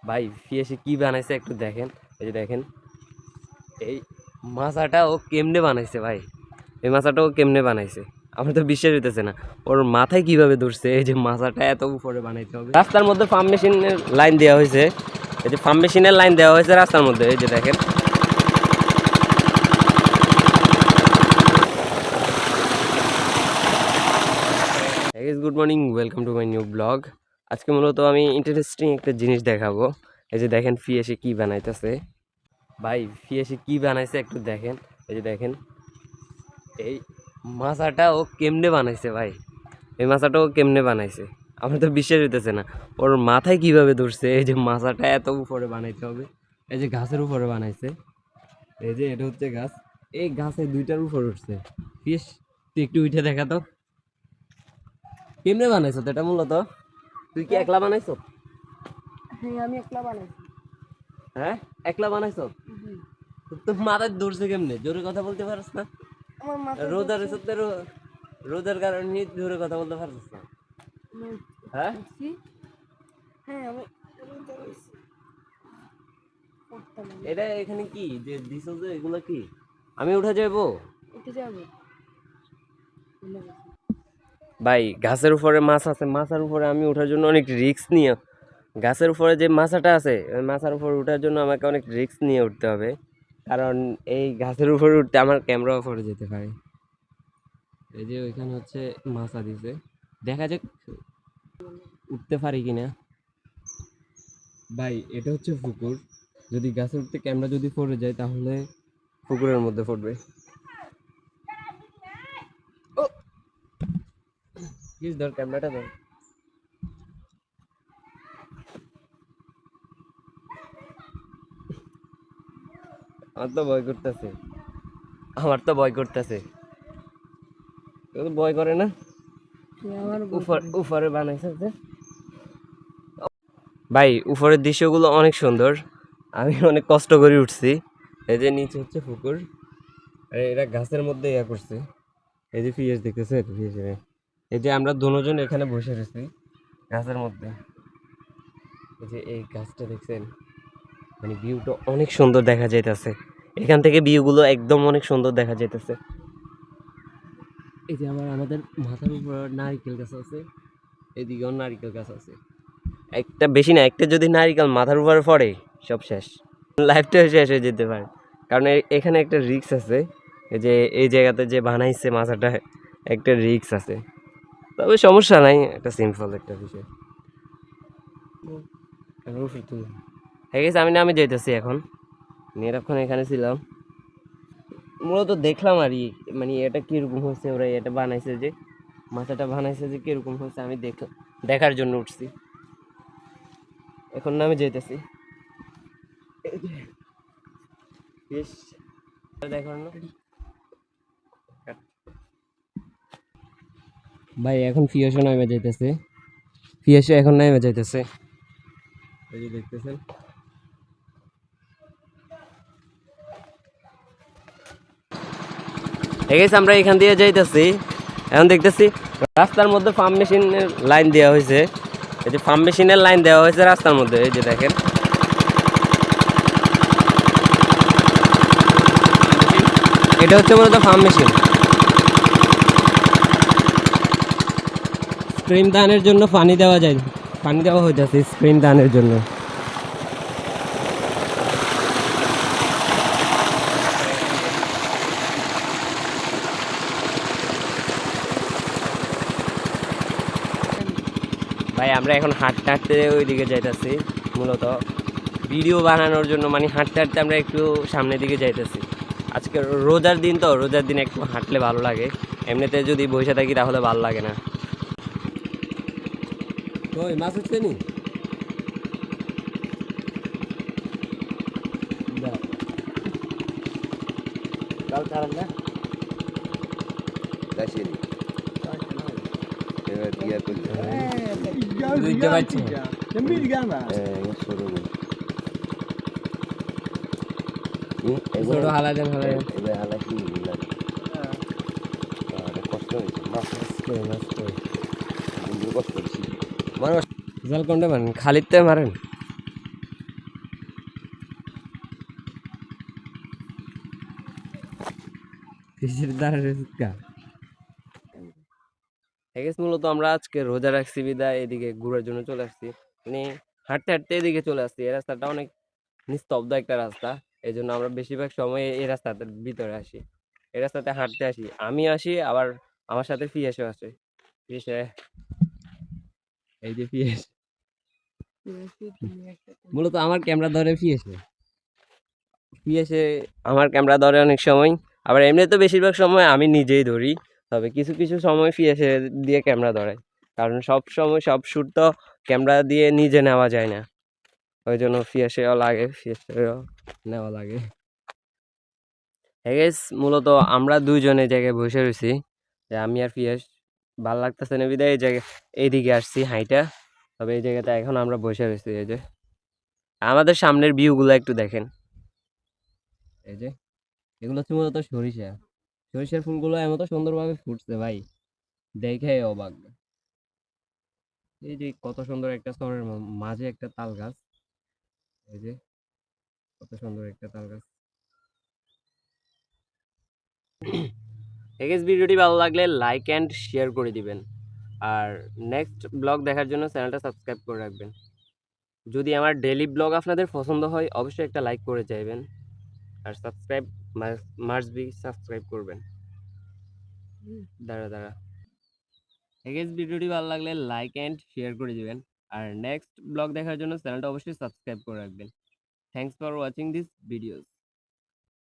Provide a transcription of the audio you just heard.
ভাই ফিয়েসে কি বানাইছে একটু দেখেন। এই যে দেখেন এই মাছাটা ও কেমনে বানাইছে ভাই, এই মাছাটা ও কেমনে বানাইছে আমার তো বিশ্বাস হইতেছে না। ওর মাথায় কিভাবে ধরছে এই যে মাছাটা এত উপরে বানাইতে হবে। রাস্তার মধ্যে পাম্প মেশিনের লাইন দেওয়া হয়েছে, এই যে পাম্প মেশিনের লাইন দেওয়া হয়েছে রাস্তার মধ্যে। এই যে দেখেন good morning, welcome to my new blog. আজকে মূলত আমি ইন্টারেস্টিং একটা জিনিস দেখাবো। এই যে দেখেন ফিয়েসে কি বানাইতেছে ভাই, ফিয়েসে কি বানাইছে একটু দেখেন। এই যে দেখেন এই মাছাটা ও কেমনে বানাইছে ভাই, এই মাছাটা ও কেমনে বানাইছে আমার তো বিশ্বাস হইতেছে না। ওর মাথায় কিভাবে ধরছে এই যে মাছাটা এত উপরে বানাইতে হবে। এই যে গাছের উপরে বানাইছে, এই যে এটা হচ্ছে গাছ, এই গাছে দুইটার উপরে উঠছে। ফিস তুই একটু উঠে দেখা তো কেমনে বানাইছো তো এটা মূলত। তুই কি একলা বানাইছো? হ্যাঁ, আমি একলা বানাইছি। হ্যাঁ একলা বানাইছো? তোর মাথায় ধরছে কেমনে? জোরে কথা বলতে পারছ না? আমার মাথায় রোজার সত্যি রোজার কারণে জোরে কথা বলতে পারছিস না? হ্যাঁ ধরছি। হ্যাঁ, আমি রোজা রয়েছি। পড়তাম আমি। এটা এখানে কি যে দিছ যে এগুলো কি আমি উঠে যাবো? উঠে যাবো। ভাই গাছের উপরে মাছ আছে, মাছের উপরে আমি ওঠার জন্য অনেক রিস্ক নিয়ে, গাছের উপরে যে মাছাটা আছে ওই মাছার উপরে ওঠার জন্য আমাকে অনেক রিস্ক নিয়ে উঠতে হবে, কারণ এই গাছের উপরে উঠতে আমার ক্যামেরা পড়ে যেতে পারে। এই যে ওইখানে হচ্ছে মাছা দিছে, দেখা যাক উঠতে পারি কিনা। ভাই এটা হচ্ছে পুকুর, যদি গাছে উঠতে ক্যামেরা যদি পড়ে যায় তাহলে পুকুরের মধ্যে পড়বে। ও প্লিজ ধর ক্যামেরাটা ধর। আমার তো ভয় করতেছে, আমার তো ভয় করতেছে। কেউ তো ভয় করে না? আমার উপরে বানাইছে যে ভাই, উপরের দৃশ্যগুলো অনেক সুন্দর, আমি অনেক কষ্ট করে উঠছি। এই যে নিচে হচ্ছে পুকুর, আর এরা গাছের মধ্যে ইয়া করছে। এই যে ফিয়েস দেখতেছে, এই যে আমরা দুজন এখানে বসে রয়েছি গাছের মধ্যে। এই যে এই গাছটা দেখছেন, মানে ভিউটা অনেক সুন্দর দেখা যাইতেছে, এখান থেকে ভিউগুলো একদম অনেক সুন্দর দেখা যাইতেছে। এই যে আমাদের মাথার উপর নারিকেল গাছ আছে, এদিকেও নারিকেল গাছ আছে। একটা বেশি না, একটা যদি নারিকেল মাথার উপরে পড়ে সব শেষ, লাইফটা শেষ হয়ে যেতে পারে। কারণ এখানে একটা রিস্ক আছে, এই যে এই জায়গাতে যে বানাইছে মাথাটা, একটা রিস্ক আছে। তবে সমস্যা নাই, একটা সিম্পল একটা বিষয়। হয়ে গেছে, আমি যাইতেছি এখন। এরক্ষণ এখানে ছিলাম, মূলত দেখলাম আর কি, মানে এটা কিরকম হয়েছে, ওরা এটা বানাইছে যে মাথাটা বানাইছে যে কিরকম হয়েছে আমি দেখার জন্য উঠছি। এখন আমি যেতেছি। দেখো না ভাই, এখন ফিয়াসও নামে যাইতেছে, ফিয়াসও এখন নামে যাইতেছে। এই যে দেখতেছেন, ঠিক আছে আমরা এখান দিয়ে যাইতেছি। এখন দেখতেছি রাস্তার মধ্যে পাম্প মেশিনের লাইন দেওয়া হয়েছে, এই যে পাম্প মেশিনের লাইন দেওয়া হয়েছে রাস্তার মধ্যে। এই যে দেখেন এটা হচ্ছে মূলত পাম্প মেশিন। স্ক্রিন দানের জন্য পানি দেওয়া যায়, পানি দেওয়া হইতেছে স্ক্রিন দানের জন্য। ভাই আমরা এখন হাঁটতে হাঁটতে ওইদিকে যাইতেছি, মূলত ভিডিও বানানোর জন্য, মানে হাঁটতে হাঁটতে আমরা একটু সামনের দিকে যাইতেছি। আজকে রোজার দিন, তো রোজার দিন একটু হাঁটলে ভালো লাগে, এমনিতে যদি বসে থাকি তাহলে ভালো লাগে না। ওই মাছ উঠছে নি কাল কারণ না Kasih ni. Dia tu. বুঝতে পারছি Yang suruh ni. ছোট হালা দেন, হালা দেন। Ini halah ni bilang. Ada kosong. Mas bundur kosong sih. Mana জাল কোনটা মারেন, খালিতে মারেন? ফিশের দ্বারা রেসিকা মূলত আমরা আজকে রোজা রাখছি বিদায় এদিকে ঘুরার জন্য চলে আসছি, মানে হাঁটতে হাঁটতে এদিকে চলে আসছি। এই রাস্তাটা অনেক নিস্তব্ধ একটা রাস্তা, এই জন্য আমরা বেশিরভাগ সময় এই রাস্তাটার ভিতরে আসি, এই রাস্তাতে হাঁটতে আসি। আমি আসি, আবার আমার সাথে ফিয়েসও আসে। ফিয়েসে এই যে ফিয়েস তুমি একটা মূলত আমার ক্যামেরা ধরে ফিয়েসে ফিয়েসে আমার ক্যামেরা ধরে অনেক সময়, আবার এমনি তো বেশিরভাগ সময় আমি নিজেই ধরি, তবে কিছু কিছু সময় ফিয়েসে দিয়ে ক্যামেরা ধরে, কারণ সব সময় সব শ্যুট তো ক্যামেরা দিয়ে নিজে নেওয়া যায় না, ওই জন্য ফিয়েসেও লাগে, ফিয়েসেও নেওয়া লাগে। মূলত আমরা দুইজনে জায়গায় বসে রয়েছি, যে আমি আর ফিয়াস ভাল লাগতেছে না বিদায় এই জায়গায় এইদিকে আসছি হাইটা, তবে এই জায়গাতে এখন আমরা বসে রয়েছি। এই যে আমাদের সামনের ভিউগুলো একটু দেখেন, এই যে এগুলো হচ্ছে মূলত সরিষা, সরিষার ফুলগুলো এমন সুন্দরভাবে ফুটছে ভাই, দেখে অবাক। এই যে কত সুন্দর একটা স্তরের মাঝে একটা তাল গাছ, এই যে কত সুন্দর একটা তাল গাছ। ভিডিওটি ভালো লাগলে লাইক অ্যান্ড শেয়ার করে দিবেন, আর নেক্সট ব্লগ দেখার জন্য চ্যানেলটা সাবস্ক্রাইব করে রাখবেন। যদি আমার ডেইলি ব্লগ আপনাদের পছন্দ হয় অবশ্যই একটা লাইক করে যাইবেন, আর সাবস্ক্রাইব মাস্ট বি সাবস্ক্রাইব করবেন। দাঁড়া দাঁড়া ভিডিওটি ভালো লাগলে লাইক অ্যান্ড শেয়ার করে দিবেন, আর নেক্সট ব্লগ দেখার জন্য চ্যানেলটা অবশ্যই সাবস্ক্রাইব করে রাখবেন। Thanks for watching this videos.